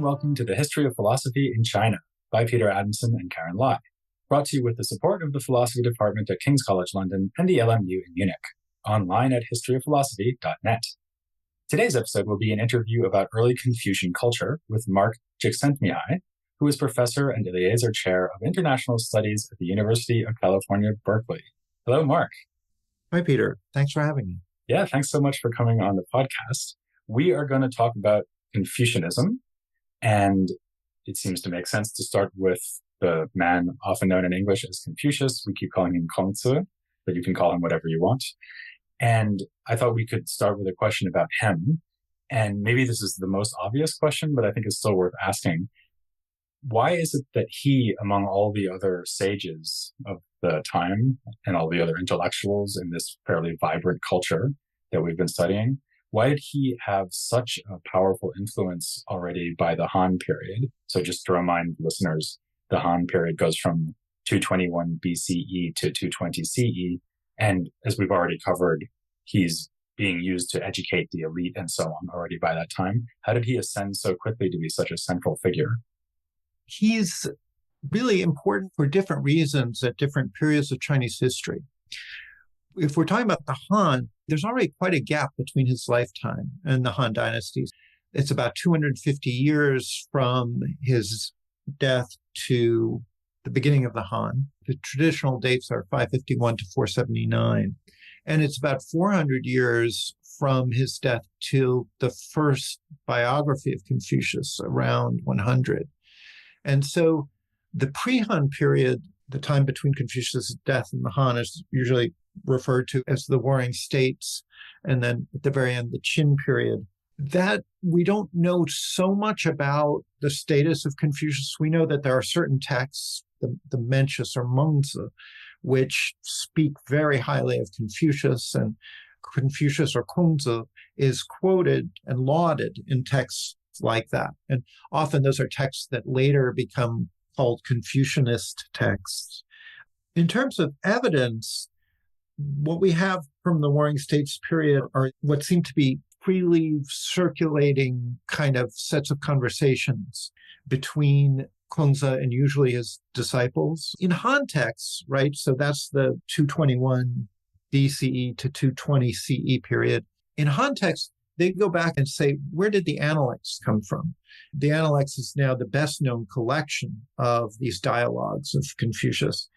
welcome to the History of Philosophy in China by Peter Adamson and Karen Lai, brought to you with the support of the Philosophy Department at King's College London and the LMU in Munich, online at historyofphilosophy.net. Today's episode will be an interview about early Confucian culture with Mark Csikszentmihalyi, who is professor and Eliezer Chair of International Studies at the University of California, Berkeley. Hello, Mark. Hi, Peter. Thanks for having me. Yeah, thanks so much for coming on the podcast. We are going to talk about Confucianism, and it seems to make sense to start with the man often known in English as Confucius. We keep calling him Kongzi, but you can call him whatever you want. And I thought we could start with a question about him. And maybe this is the most obvious question, but I think it's still worth asking. Why is it that he, among all the other sages of the time and all the other intellectuals in this fairly vibrant culture that we've been studying, why did he have such a powerful influence already by the Han period? So just to remind listeners, the Han period goes from 221 BCE to 220 CE. And as we've already covered, he's being used to educate the elite and so on already by that time. How did he ascend so quickly to be such a central figure? He's really important for different reasons at different periods of Chinese history. If we're talking about the Han, there's already quite a gap between his lifetime and the Han dynasties. It's about 250 years from his death to the beginning of the Han. The traditional dates are 551 to 479. And it's about 400 years from his death to the first biography of Confucius, around 100. And so the pre-Han period, the time between Confucius' death and the Han, is usually referred to as the Warring States, and then at the very end, the Qin period. That we don't know so much about the status of Confucius. We know that there are certain texts, the Mencius or Mengzi, which speak very highly of Confucius, and Confucius or Kongzi is quoted and lauded in texts like that. And often those are texts that later become called Confucianist texts. In terms of evidence, what we have from the Warring States period are what seem to be freely circulating kind of sets of conversations between Kongzi and usually his disciples. In Han texts, right, so that's the 221 BCE to 220 CE period. In Han texts, they go back and say, where did the Analects come from? The Analects is now the best known collection of these dialogues of Confucius.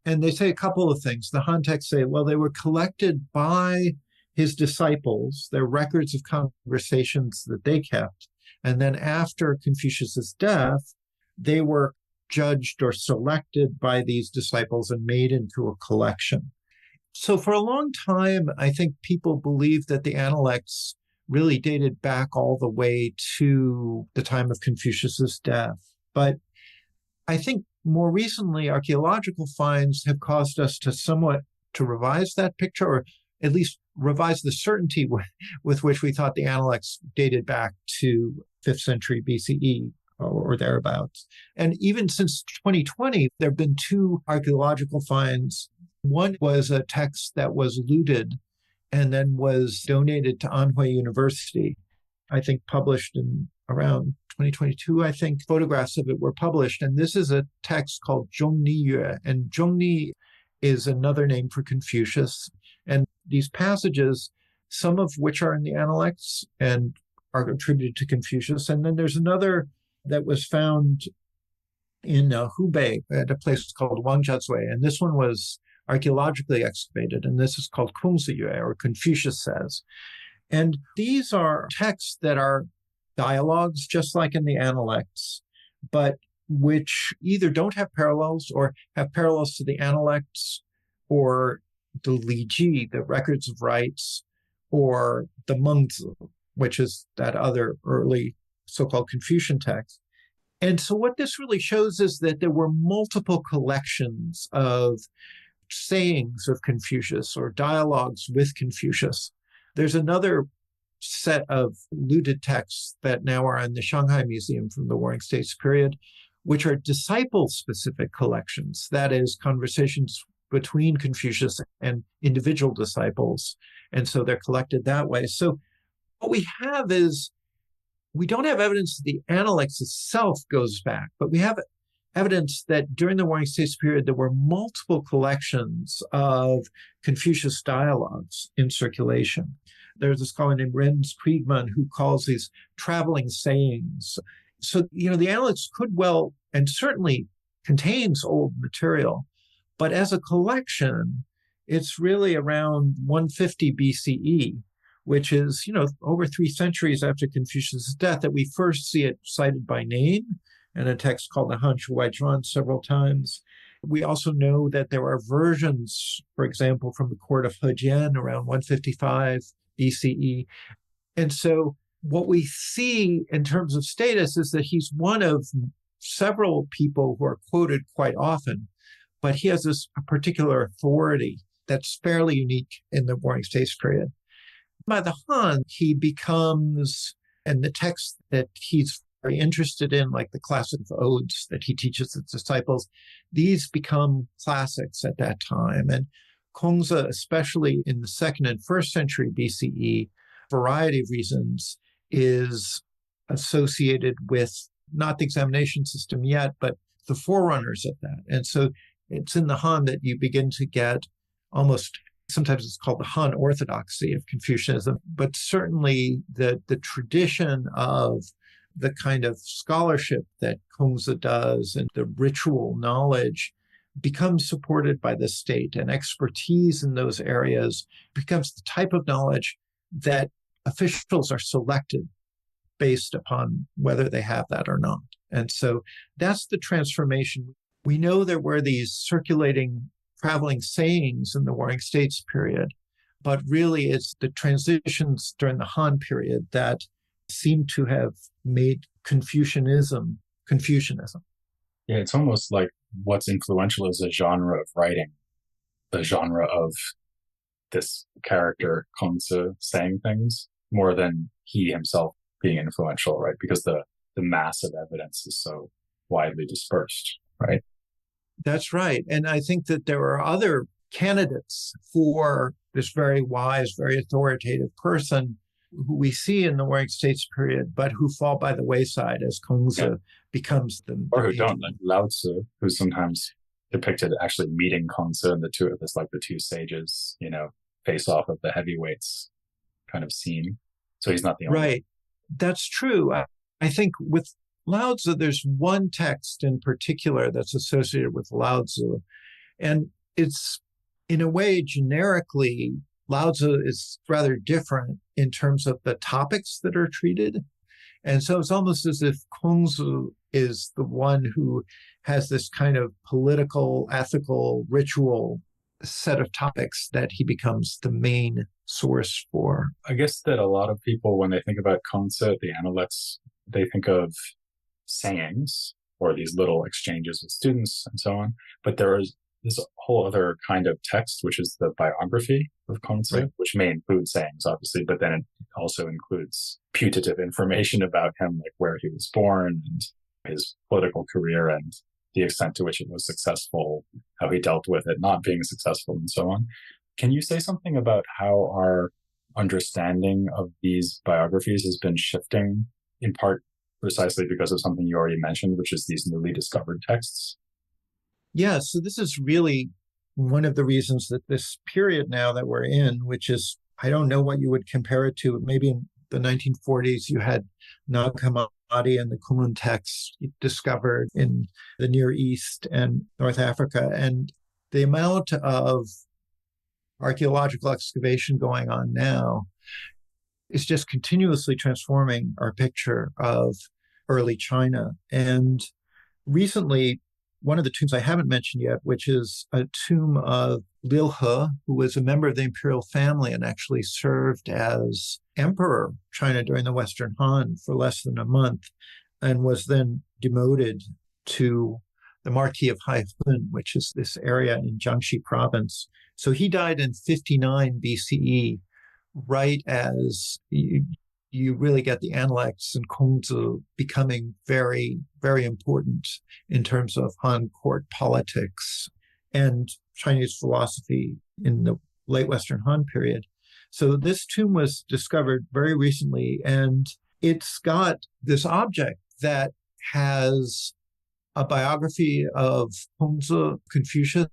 And they say a couple of things. The Han texts say, well, they were collected by his disciples. They're records of conversations that they kept. And then after Confucius's death, they were judged or selected by these disciples and made into a collection. So for a long time, I think people believed that the Analects really dated back all the way to the time of Confucius's death. But I think more recently, archaeological finds have caused us to somewhat to revise that picture, or at least revise the certainty with which we thought the Analects dated back to 5th century BCE or thereabouts. And even since 2020, there have been two archaeological finds. One was a text that was looted and then was donated to Anhui University, I think published in around 2022, I think. Photographs of it were published. And this is a text called Zhongni Yue. And Zhongni is another name for Confucius. And these passages, some of which are in the Analects and are attributed to Confucius. And then there's another that was found in Hubei at a place called Wangjiazui. And this one was archaeologically excavated. And this is called Kongzi Yue, or Confucius Says. And these are texts that are dialogues, just like in the Analects, but which either don't have parallels or have parallels to the Analects or the Li Ji, the records of rites, or the Mengzi, which is that other early so-called Confucian text. And so what this really shows is that there were multiple collections of sayings of Confucius or dialogues with Confucius. There's another set of looted texts that now are in the Shanghai Museum from the Warring States period, which are disciple-specific collections. That is, conversations between Confucius and individual disciples. And so they're collected that way. So what we have is We don't have evidence that the Analects itself goes back, but we have evidence that during the Warring States period, there were multiple collections of Confucius dialogues in circulation. There's a scholar named Rens Kriegman who calls these traveling sayings. So, the Analects could well and certainly contains old material, but as a collection, it's really around 150 BCE, which is, over 3 centuries after Confucius' death, that we first see it cited by name in a text called the Han Shu Wai Zhuan several times. We also know that there are versions, for example, from the court of Hejian around 155 BCE. And so what we see in terms of status is that he's one of several people who are quoted quite often, but he has this particular authority that's fairly unique in the Warring States period. By the Han, he becomes, and the texts that he's very interested in, like the classic odes that he teaches his disciples, these become classics at that time. And Kongzi, especially in the 2nd and 1st century BCE, variety of reasons, is associated with not the examination system yet, but the forerunners of that. And so it's in the Han that you begin to get almost, sometimes it's called the Han orthodoxy of Confucianism, but certainly the tradition of the kind of scholarship that Kongzi does and the ritual knowledge becomes supported by the state, and expertise in those areas becomes the type of knowledge that officials are selected based upon whether they have that or not. And so that's the transformation. We know there were these circulating traveling sayings in the Warring States period, but really it's the transitions during the Han period that seem to have made Confucianism. Yeah, it's almost like what's influential is a genre of writing, the genre of this character Kongzi saying things more than he himself being influential, right? Because the mass of evidence is so widely dispersed, right? That's right. And I think that there are other candidates for this very wise, very authoritative person who we see in the Warring States period, but who fall by the wayside as Kongzi becomes the or who don't, like Lao Tzu, who's sometimes depicted actually meeting Kongzi, and the two of us, like the two sages, face off of the heavyweights kind of scene. So he's not the only. Right. That's true. I think with Lao Tzu, there's one text in particular that's associated with Lao Tzu, and it's in a way generically Lao Tzu is rather different in terms of the topics that are treated. And so it's almost as if Kongzi is the one who has this kind of political, ethical, ritual set of topics that he becomes the main source for. I guess that a lot of people, when they think about Kongzi, the Analects, they think of sayings or these little exchanges with students and so on. But there is this whole other kind of text, which is the biography of Kongzi, right, which may include sayings, obviously, but then it also includes putative information about him, like where he was born and his political career and the extent to which it was successful, how he dealt with it not being successful, and so on. Can you say something about how our understanding of these biographies has been shifting, in part precisely because of something you already mentioned, which is these newly discovered texts? Yeah, so this is really one of the reasons that this period now that we're in, which is, I don't know what you would compare it to, maybe in the 1940s, you had Nag Hammadi and the Kunlun texts discovered in the Near East and North Africa. And the amount of archaeological excavation going on now is just continuously transforming our picture of early China. And recently, one of the tombs I haven't mentioned yet, which is a tomb of Liu He, who was a member of the imperial family and actually served as emperor of China during the Western Han for less than a month, and was then demoted to the Marquis of Haifun, which is this area in Jiangxi province. So he died in 59 BCE, right as you really get the Analects and Kongzi becoming very, very important in terms of Han court politics and Chinese philosophy in the late Western Han period. So this tomb was discovered very recently, and it's got this object that has a biography of Kongzi, Confucius,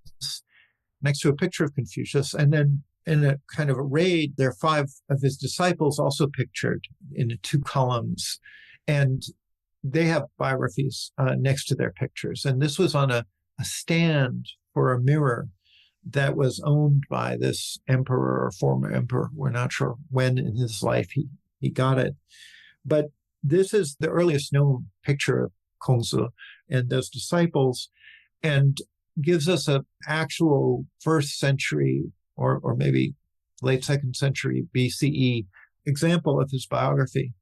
next to a picture of Confucius. And then in a kind of arrayed, there are 5 of his disciples also pictured in 2 columns. And they have biographies next to their pictures. And this was on a stand for a mirror that was owned by this emperor or former emperor. We're not sure when in his life he got it. But this is the earliest known picture of Kongzi and those disciples, and gives us an actual first century or maybe late second century BCE example of his biography.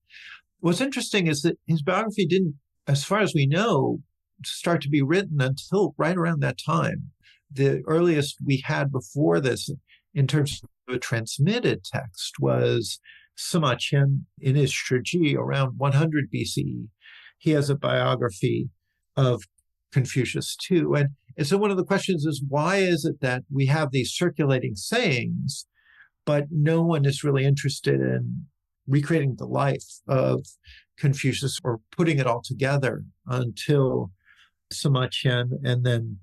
What's interesting is that his biography didn't, as far as we know, start to be written until right around that time. The earliest we had before this in terms of a transmitted text was Sima Qian in his Shiji around 100 BCE. He has a biography of Confucius too. And so one of the questions is, why is it that we have these circulating sayings, but no one is really interested in recreating the life of Confucius or putting it all together until Sima Qian? And then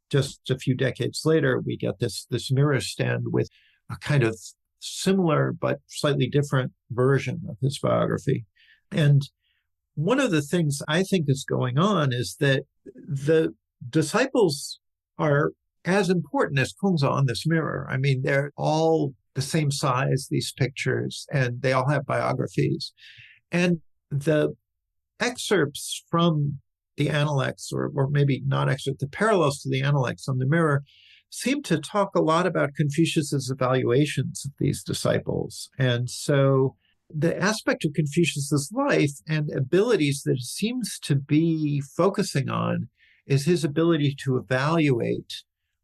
just a few decades later, we get this mirror stand with a kind of similar but slightly different version of his biography. And one of the things I think is going on is that the disciples are as important as Kongzi on this mirror. I mean, they're all the same size, these pictures, and they all have biographies. And the excerpts from the Analects, or maybe not excerpts, the parallels to the Analects on the mirror, seem to talk a lot about Confucius's evaluations of these disciples. And so the aspect of Confucius's life and abilities that it seems to be focusing on is his ability to evaluate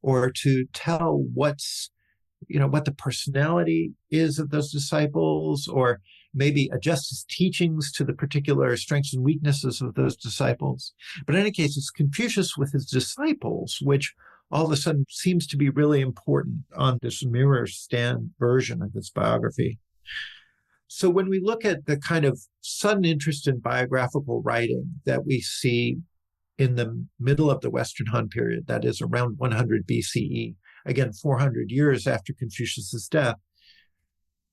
or to tell what the personality is of those disciples, or maybe adjust his teachings to the particular strengths and weaknesses of those disciples. But in any case, it's Confucius with his disciples, which all of a sudden seems to be really important on this mirror stand version of his biography. So when we look at the kind of sudden interest in biographical writing that we see in the middle of the Western Han period, that is around 100 BCE, again, 400 years after Confucius's death,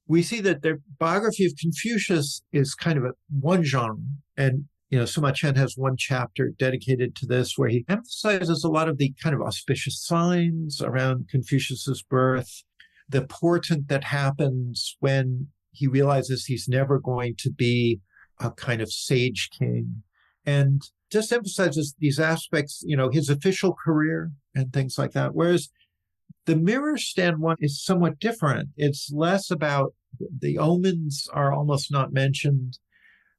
we see that the biography of Confucius is kind of one genre. And, Sima Qian has one chapter dedicated to this, where he emphasizes a lot of the kind of auspicious signs around Confucius's birth, the portent that happens when he realizes he's never going to be a kind of sage king, and just emphasizes these aspects, his official career and things like that. Whereas the mirror stand one is somewhat different. It's less about, the omens are almost not mentioned.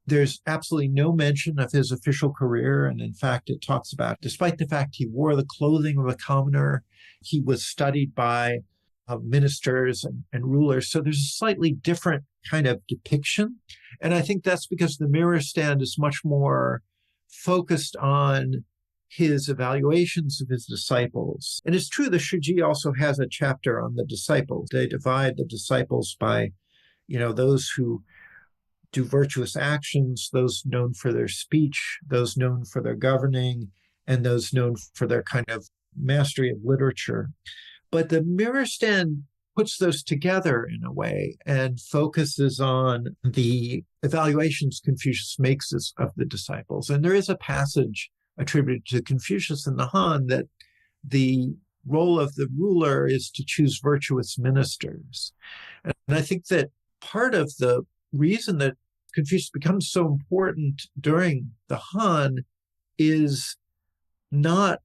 There's absolutely no mention of his official career. And in fact, it talks about, despite the fact he wore the clothing of a commoner, he was studied by ministers and rulers. So there's a slightly different kind of depiction. And I think that's because the mirror stand is much more focused on his evaluations of his disciples. And it's true, the Shiji also has a chapter on the disciples. They divide the disciples by, those who do virtuous actions, those known for their speech, those known for their governing, and those known for their kind of mastery of literature. But the mirror stand puts those together in a way and focuses on the evaluations Confucius makes of the disciples. And there is a passage attributed to Confucius in the Han that the role of the ruler is to choose virtuous ministers. And I think that part of the reason that Confucius becomes so important during the Han is not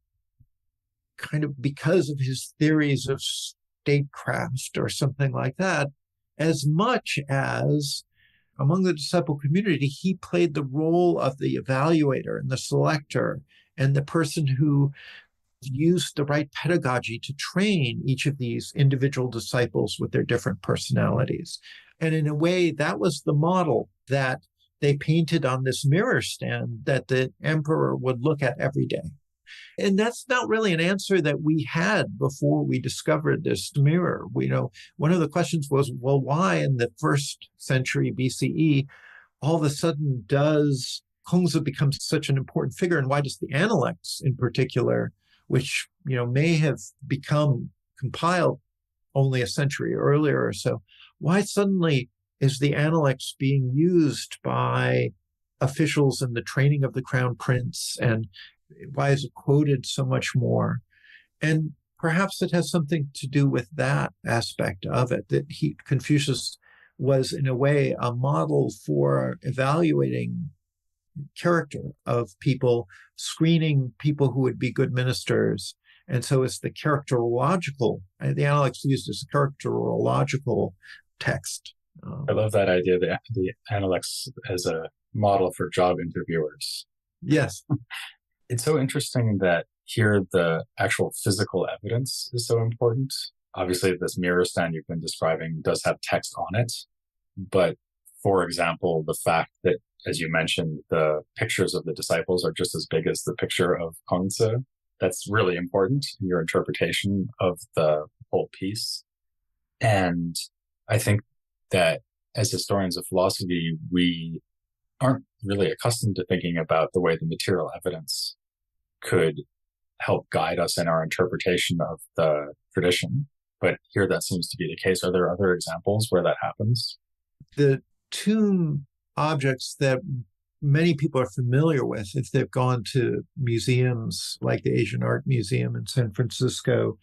kind of because of his theories of statecraft or something like that, as much as among the disciple community, he played the role of the evaluator and the selector and the person who used the right pedagogy to train each of these individual disciples with their different personalities. And in a way, that was the model that they painted on this mirror stand that the emperor would look at every day. And that's not really an answer that we had before we discovered this mirror. One of the questions was, well, why in the first century BCE all of a sudden does Kongzi become such an important figure, and why does the Analects in particular, which may have become compiled only a century earlier or so, why suddenly is the Analects being used by officials in the training of the crown prince, and why is it quoted so much more? And perhaps it has something to do with that aspect of it, that Confucius was in a way a model for evaluating character of people, screening people who would be good ministers. And so it's the the Analects used as a characterological text. I love that idea, the Analects as a model for job interviewers. Yes. It's so interesting that here the actual physical evidence is so important. Obviously, this mirror stand you've been describing does have text on it. But for example, the fact that, as you mentioned, the pictures of the disciples are just as big as the picture of Kongzi, that's really important in your interpretation of the whole piece. And I think that as historians of philosophy, we aren't really accustomed to thinking about the way the material evidence could help guide us in our interpretation of the tradition. But here that seems to be the case. Are there other examples where that happens? The tomb objects that many people are familiar with, if they've gone to museums like the Asian Art Museum in San Francisco,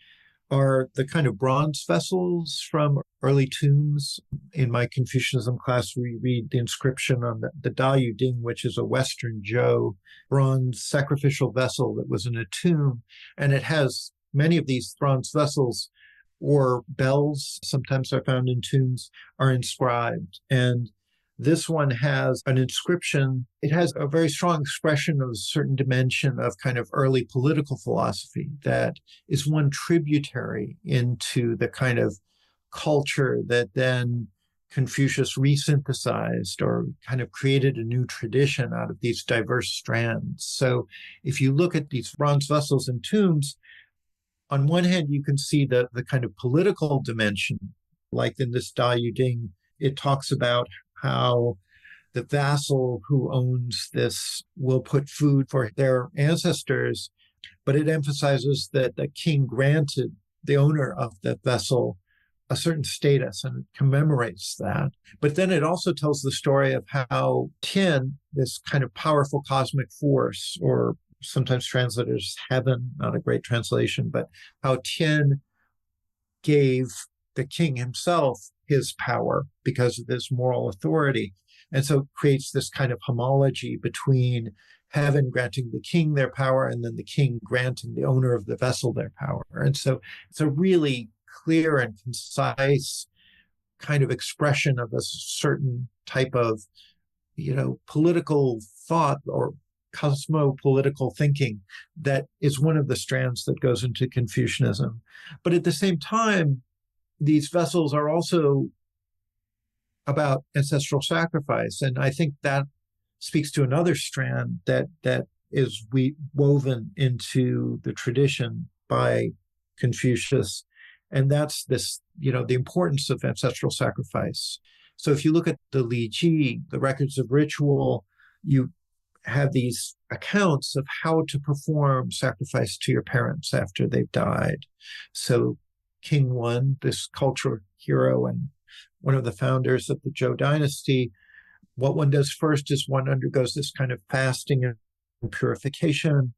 are the kind of bronze vessels from early tombs. In my Confucianism class, we read the inscription on the Da Yu Ding, which is a Western Zhou bronze sacrificial vessel that was in a tomb. And it has many of these bronze vessels, or bells, sometimes are found in tombs, are inscribed. And this one has an inscription. It has a very strong expression of a certain dimension of kind of early political philosophy that is one tributary into the kind of culture that then Confucius resynthesized or kind of created a new tradition out of these diverse strands. So if you look at these bronze vessels and tombs, on one hand, you can see the kind of political dimension, like in this Da Yu Ding, it talks about how the vassal who owns this will put food for their ancestors, but it emphasizes that the king granted the owner of the vessel a certain status, and it commemorates that. But then it also tells the story of how Tian, this kind of powerful cosmic force, or sometimes translated as heaven, not a great translation, but how Tian gave the king himself his power because of his moral authority. And so it creates this kind of homology between heaven granting the king their power and then the king granting the owner of the vessel their power. And so it's a really clear and concise kind of expression of a certain type of, political thought or cosmopolitical thinking that is one of the strands that goes into Confucianism. But at the same time, these vessels are also about ancestral sacrifice. And I think that speaks to another strand that is woven into the tradition by Confucius. And that's this, the importance of ancestral sacrifice. So if you look at the Li Ji, the records of ritual, you have these accounts of how to perform sacrifice to your parents after they've died. So King Wen, this cultural hero and one of the founders of the Zhou dynasty, what one does first is one undergoes this kind of fasting and purification,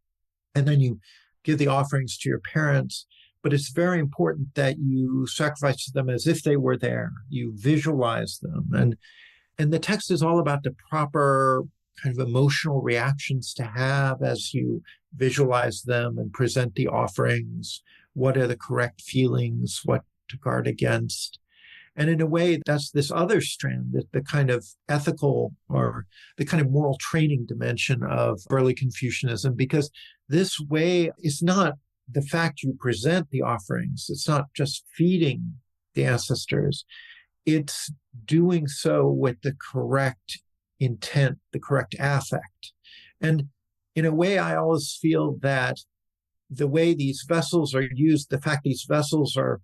and then you give the offerings to your parents. But it's very important that you sacrifice to them as if they were there. You visualize them. And the text is all about the proper kind of emotional reactions to have as you visualize them and present the offerings. What are the correct feelings? What to guard against? And in a way, that's this other strand, the kind of ethical or the kind of moral training dimension of early Confucianism, because this way is not the fact you present the offerings. It's not just feeding the ancestors. It's doing so with the correct intent, the correct affect. And in a way, I always feel that the way these vessels are used, the fact these vessels are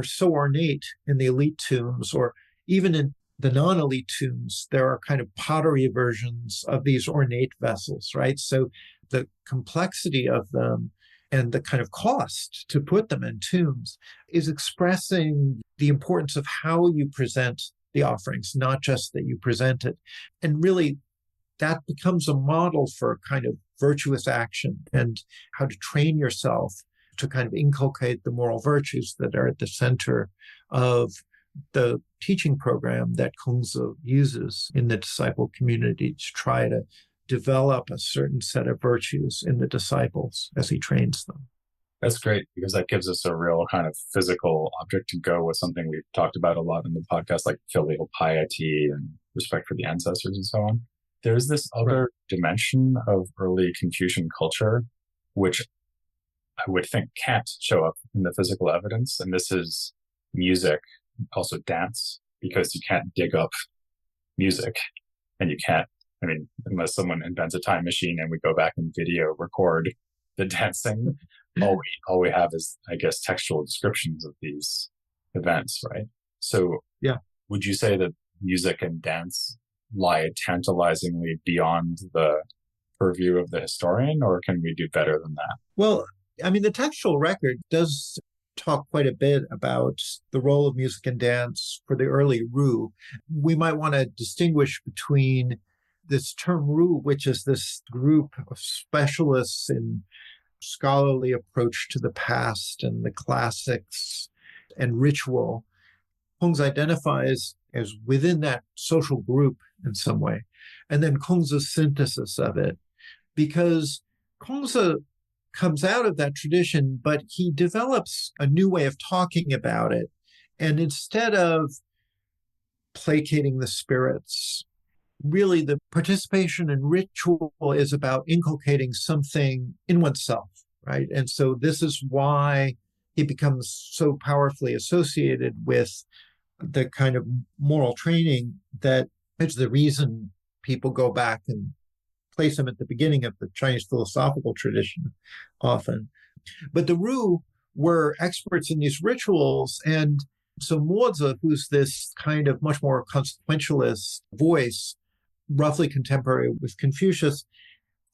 so ornate in the elite tombs, or even in the non-elite tombs, there are kind of pottery versions of these ornate vessels, right? So the complexity of them and the kind of cost to put them in tombs is expressing the importance of how you present the offerings, not just that you present it. And really, that becomes a model for kind of virtuous action and how to train yourself to kind of inculcate the moral virtues that are at the center of the teaching program that Kongzi uses in the disciple community to try to develop a certain set of virtues in the disciples as he trains them. That's great because that gives us a real kind of physical object to go with, something we've talked about a lot in the podcast, like filial piety and respect for the ancestors and so on. There's this Right. other dimension of early Confucian culture, which I would think can't show up in the physical evidence. And this is music, also dance, because you can't dig up music and you can't, I mean, unless someone invents a time machine and we go back and video record the dancing, all we have is, I guess, textual descriptions of these events, right? So Yeah. would you say that music and dance lie tantalizingly beyond the purview of the historian, or can we do better than that? Well, I mean, the textual record does talk quite a bit about the role of music and dance for the early Ru. We might want to distinguish between this term Ru, which is this group of specialists in scholarly approach to the past and the classics and ritual. Kongzi identifies as within that social group in some way, and then Kongzi's synthesis of it, because Kongzi comes out of that tradition, but he develops a new way of talking about it. And instead of placating the spirits, really the participation in ritual is about inculcating something in oneself, right? And so this is why it becomes so powerfully associated with the kind of moral training that is the reason people go back and place them at the beginning of the Chinese philosophical tradition often. But the Ru were experts in these rituals. And so Mozi, who's this kind of much more consequentialist voice, roughly contemporary with Confucius,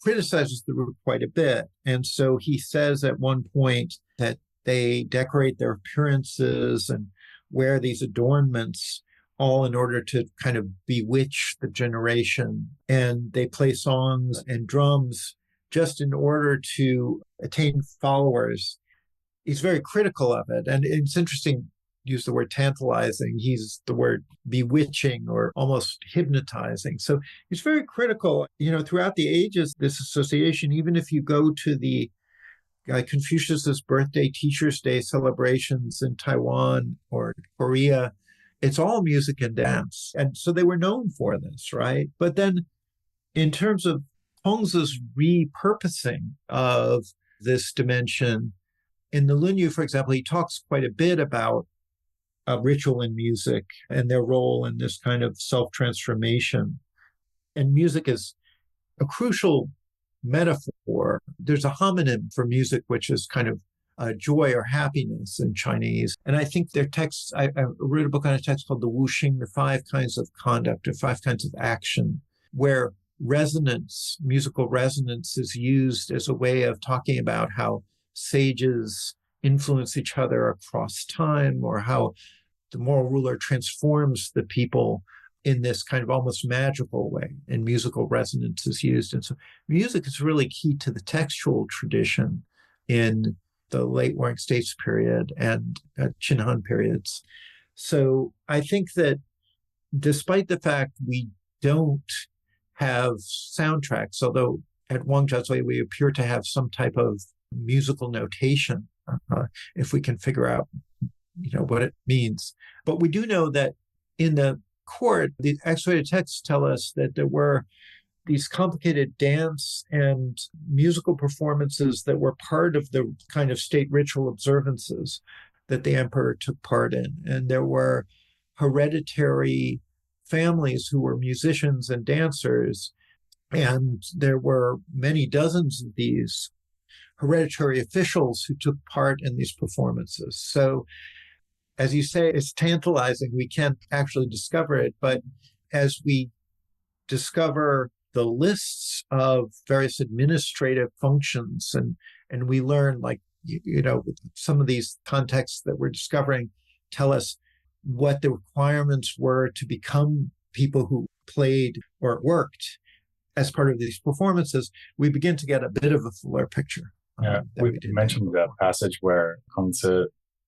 criticizes the Ru quite a bit. And so he says at one point that they decorate their appearances and wear these adornments all in order to kind of bewitch the generation. And they play songs and drums just in order to attain followers. He's very critical of it. And it's interesting, use the word tantalizing. He's the word bewitching or almost hypnotizing. So he's very critical. Throughout the ages, this association, even if you go to the Confucius's birthday, Teacher's Day celebrations in Taiwan or Korea, it's all music and dance. And so they were known for this, right? But then in terms of Kongzi's repurposing of this dimension, in the Lunyu, for example, he talks quite a bit about ritual and music and their role in this kind of self-transformation. And music is a crucial metaphor. There's a homonym for music, which is kind of joy or happiness in Chinese. And I think their texts, I wrote a book on a text called The Wuxing, the 5 kinds of conduct or 5 kinds of action, where resonance, musical resonance is used as a way of talking about how sages influence each other across time, or how the moral ruler transforms the people in this kind of almost magical way, and musical resonance is used. And so music is really key to the textual tradition in the late Warring States period and Qin Han periods. So I think that despite the fact we don't have soundtracks, although at Wangjiazui we appear to have some type of musical notation, if we can figure out what it means. But we do know that in the court, the X-rated texts tell us that there were these complicated dance and musical performances that were part of the kind of state ritual observances that the emperor took part in. And there were hereditary families who were musicians and dancers. And there were many dozens of these hereditary officials who took part in these performances. So as you say, it's tantalizing. We can't actually discover it, but as we discover the lists of various administrative functions and we learn like some of these contexts that we're discovering tell us what the requirements were to become people who played or worked as part of these performances, we begin to get a bit of a fuller picture. Yeah, we mentioned that passage where Kongzi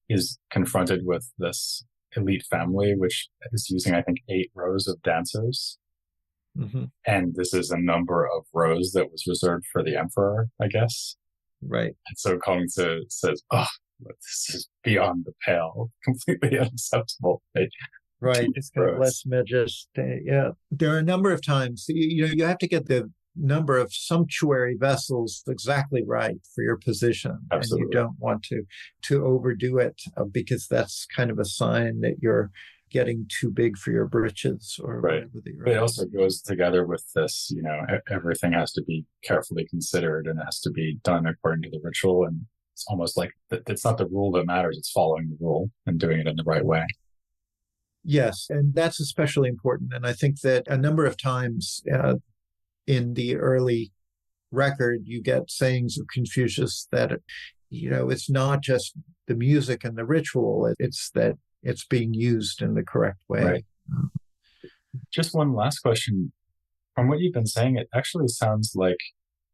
is confronted with this elite family, which is using, I think, 8 rows of dancers. Mm-hmm. And this is a number of rows that was reserved for the emperor, I guess. Right. And so Kongzi says, oh, this is beyond the pale, completely unacceptable. Right. It's kind of less majestic. Yeah. There are a number of times, you have to get the number of sumptuary vessels exactly right for your position. Absolutely. And you don't want to overdo it because that's kind of a sign that you're getting too big for your britches or right. whatever. But it also goes together with this, everything has to be carefully considered and it has to be done according to the ritual. And it's almost like it's not the rule that matters, it's following the rule and doing it in the right way. Yes, and that's especially important. And I think that a number of times in the early record, you get sayings of Confucius that, it's not just the music and the ritual, it's that it's being used in the correct way. Right. Just one last question. From what you've been saying, it actually sounds like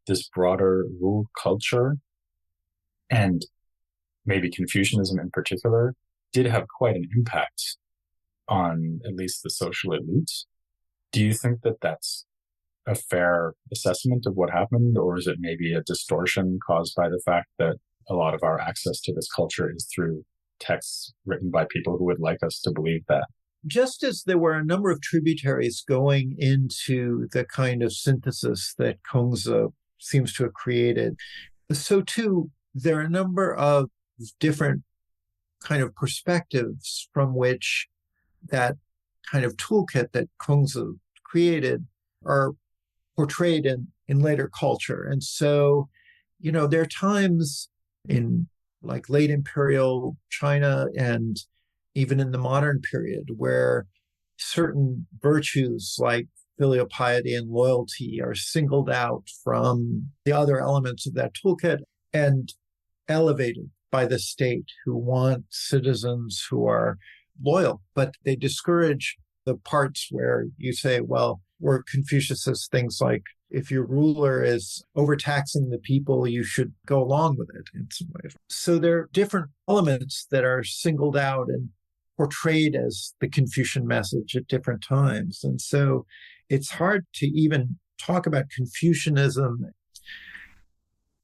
this broader rule culture and maybe Confucianism in particular did have quite an impact on at least the social elite. Do you think that that's a fair assessment of what happened, or is it maybe a distortion caused by the fact that a lot of our access to this culture is through texts written by people who would like us to believe that? Just as there were a number of tributaries going into the kind of synthesis that Kongzi seems to have created, so too there are a number of different kind of perspectives from which that kind of toolkit that Kongzi created are portrayed in later culture. And so, there are times in like late imperial China and even in the modern period where certain virtues like filial piety and loyalty are singled out from the other elements of that toolkit and elevated by the state, who want citizens who are loyal, but they discourage the parts where you say, well, where Confucius says things like, if your ruler is overtaxing the people, you should go along with it in some way. So there are different elements that are singled out and portrayed as the Confucian message at different times. And so it's hard to even talk about Confucianism.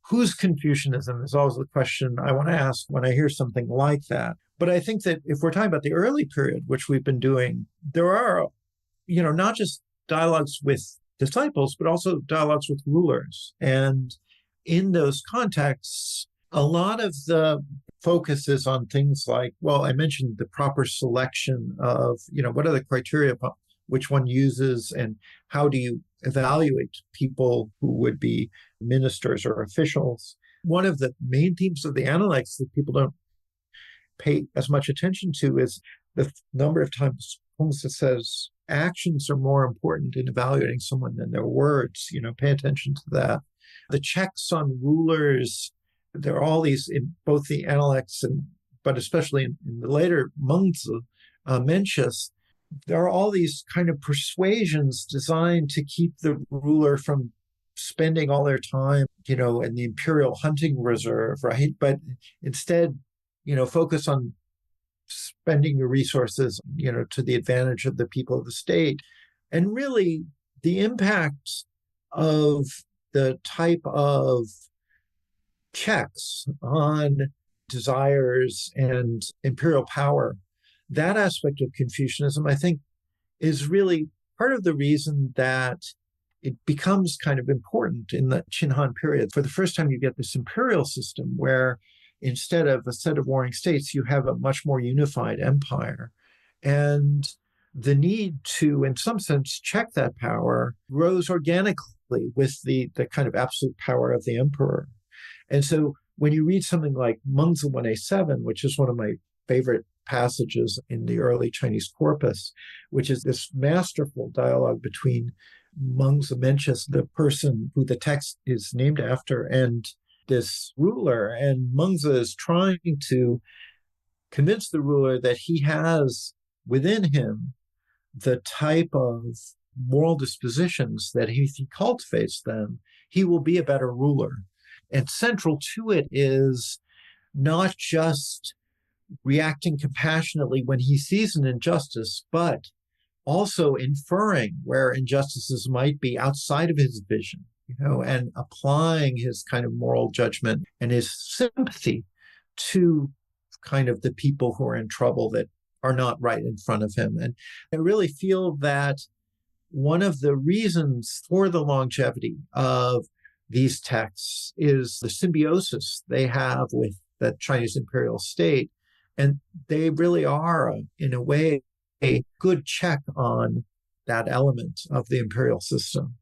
Whose Confucianism is always the question I want to ask when I hear something like that. But I think that if we're talking about the early period, which we've been doing, there are, not just dialogues with disciples, but also dialogues with rulers. And in those contexts, a lot of the focus is on things like, well, I mentioned the proper selection of, what are the criteria which one uses and how do you evaluate people who would be ministers or officials. One of the main themes of the Analects that people don't pay as much attention to is the number of times Kongzi says actions are more important in evaluating someone than their words. Pay attention to that. The checks on rulers, there are all these in both the Analects but especially in the later Mengzi, Mencius, there are all these kind of persuasions designed to keep the ruler from spending all their time, in the imperial hunting reserve, right? But instead, focus on spending your resources, to the advantage of the people of the state. And really, the impact of the type of checks on desires and imperial power, that aspect of Confucianism, I think, is really part of the reason that it becomes kind of important in the Qin Han period. For the first time, you get this imperial system where instead of a set of warring states, you have a much more unified empire. And the need to, in some sense, check that power grows organically with the kind of absolute power of the emperor. And so when you read something like Mengzi 1A7, which is one of my favorite passages in the early Chinese corpus, which is this masterful dialogue between Mengzi Mencius, the person who the text is named after, and this ruler. And Mengzi is trying to convince the ruler that he has within him the type of moral dispositions that if he cultivates them, he will be a better ruler. And central to it is not just reacting compassionately when he sees an injustice, but also inferring where injustices might be outside of his vision, and applying his kind of moral judgment and his sympathy to kind of the people who are in trouble that are not right in front of him. And I really feel that one of the reasons for the longevity of these texts is the symbiosis they have with the Chinese imperial state. And they really are, in a way, a good check on that element of the imperial system.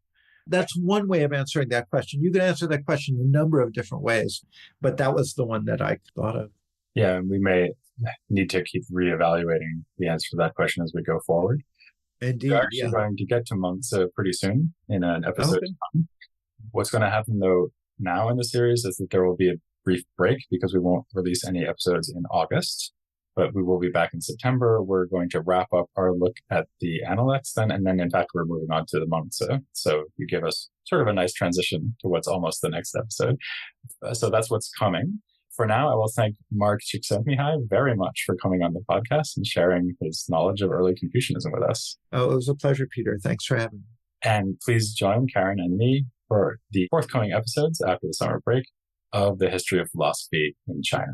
That's one way of answering that question. You can answer that question a number of different ways, but that was the one that I thought of. Yeah, we may need to keep reevaluating the answer to that question as we go forward. Indeed, We're actually going to get to Mengzi pretty soon in an episode. Okay. What's going to happen, though, now in the series is that there will be a brief break because we won't release any episodes in August, but we will be back in September. We're going to wrap up our look at the Analects then, and then, in fact, we're moving on to the Mengzi. So you give us sort of a nice transition to what's almost the next episode. So that's what's coming. For now, I will thank Mark Csikszentmihalyi very much for coming on the podcast and sharing his knowledge of early Confucianism with us. Oh, it was a pleasure, Peter. Thanks for having me. And please join Karen and me for the forthcoming episodes after the summer break of the history of philosophy in China.